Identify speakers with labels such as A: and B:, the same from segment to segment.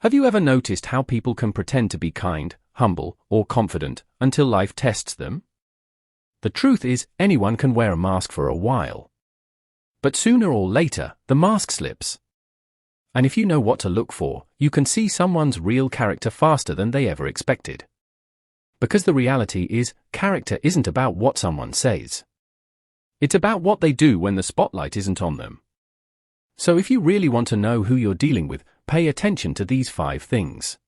A: Have you ever noticed how people can pretend to be kind, humble, or confident until life tests them? The truth is, anyone can wear a mask for a while. But sooner or later, the mask slips. And if you know what to look for, you can see someone's real character faster than they ever expected. Because the reality is, character isn't about what someone says. It's about what they do when the spotlight isn't on them. So if you really want to know who you're dealing with, pay attention to these 5 things.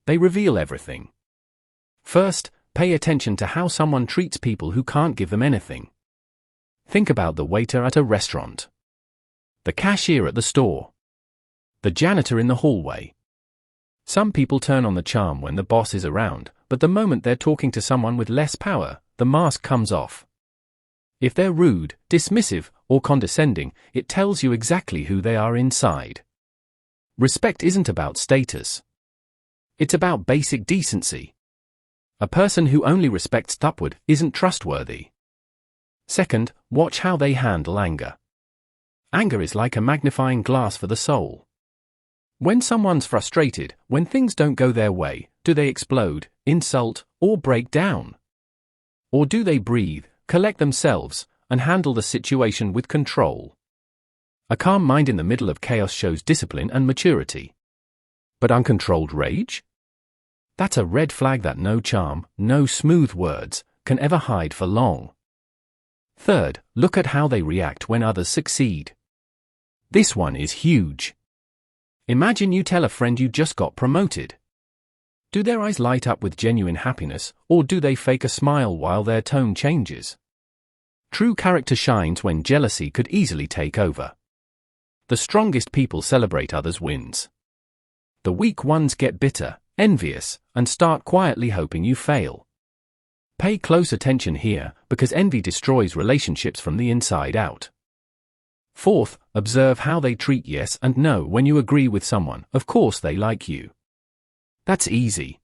A: They reveal everything. First, pay attention to how someone treats people who can't give them anything. Think about the waiter at a restaurant, the cashier at the store, the janitor in the hallway. Some people turn on the charm when the boss is around, but the moment they're talking to someone with less power, the mask comes off. If they're rude, dismissive, or condescending, it tells you exactly who they are inside. Respect isn't about status. It's about basic decency. A person who only respects upward isn't trustworthy. Second, watch how they handle anger. Anger is like a magnifying glass for the soul. When someone's frustrated, when things don't go their way, do they explode, insult, or break down? Or do they breathe, collect themselves, and handle the situation with control? A calm mind in the middle of chaos shows discipline and maturity. But uncontrolled rage? That's a red flag that no charm, no smooth words, can ever hide for long. Third, look at how they react when others succeed. This one is huge. Imagine you tell a friend you just got promoted. Do their eyes light up with genuine happiness, or do they fake a smile while their tone changes? True character shines when jealousy could easily take over. The strongest people celebrate others' wins. The weak ones get bitter, envious, and start quietly hoping you fail. Pay close attention here, because envy destroys relationships from the inside out. Fourth, observe how they treat yes and no when you agree with someone. Of course they like you. That's easy.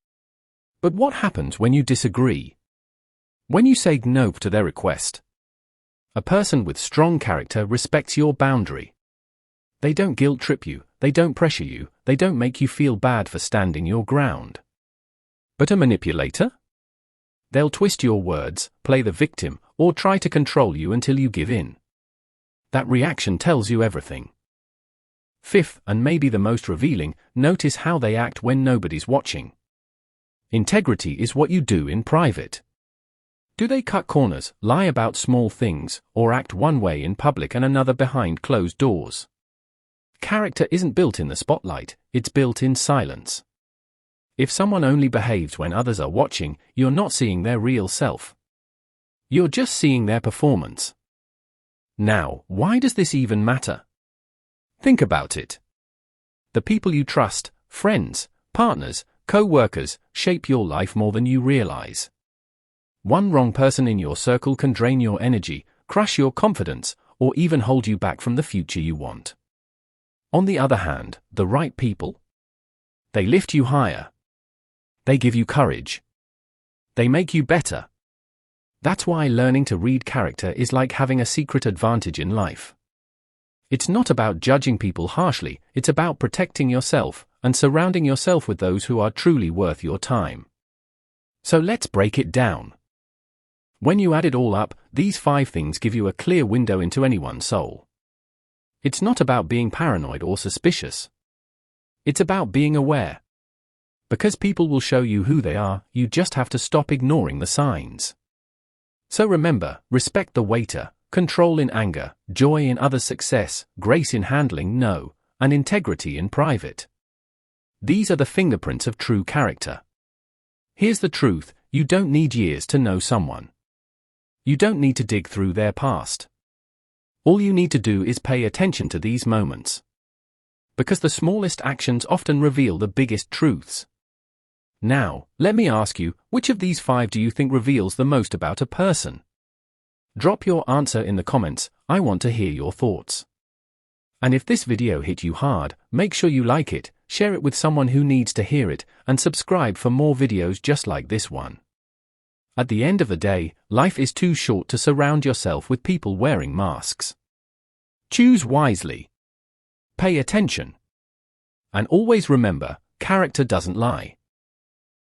A: But what happens when you disagree? When you say no to their request? A person with strong character respects your boundary. They don't guilt-trip you, they don't pressure you, they don't make you feel bad for standing your ground. But a manipulator? They'll twist your words, play the victim, or try to control you until you give in. That reaction tells you everything. Fifth, and maybe the most revealing, notice how they act when nobody's watching. Integrity is what you do in private. Do they cut corners, lie about small things, or act one way in public and another behind closed doors? Character isn't built in the spotlight, it's built in silence. If someone only behaves when others are watching, you're not seeing their real self. You're just seeing their performance. Now, why does this even matter? Think about it. The people you trust, friends, partners, co-workers, shape your life more than you realize. One wrong person in your circle can drain your energy, crush your confidence, or even hold you back from the future you want. On the other hand, the right people? They lift you higher. They give you courage. They make you better. That's why learning to read character is like having a secret advantage in life. It's not about judging people harshly, it's about protecting yourself and surrounding yourself with those who are truly worth your time. So let's break it down. When you add it all up, these 5 things give you a clear window into anyone's soul. It's not about being paranoid or suspicious. It's about being aware. Because people will show you who they are, you just have to stop ignoring the signs. So remember, respect the waiter, control in anger, joy in others' success, grace in handling no, and integrity in private. These are the fingerprints of true character. Here's the truth, you don't need years to know someone. You don't need to dig through their past. All you need to do is pay attention to these moments. Because the smallest actions often reveal the biggest truths. Now, let me ask you, which of these 5 do you think reveals the most about a person? Drop your answer in the comments, I want to hear your thoughts. And if this video hit you hard, make sure you like it, share it with someone who needs to hear it, and subscribe for more videos just like this one. At the end of the day, life is too short to surround yourself with people wearing masks. Choose wisely. Pay attention. And always remember, character doesn't lie.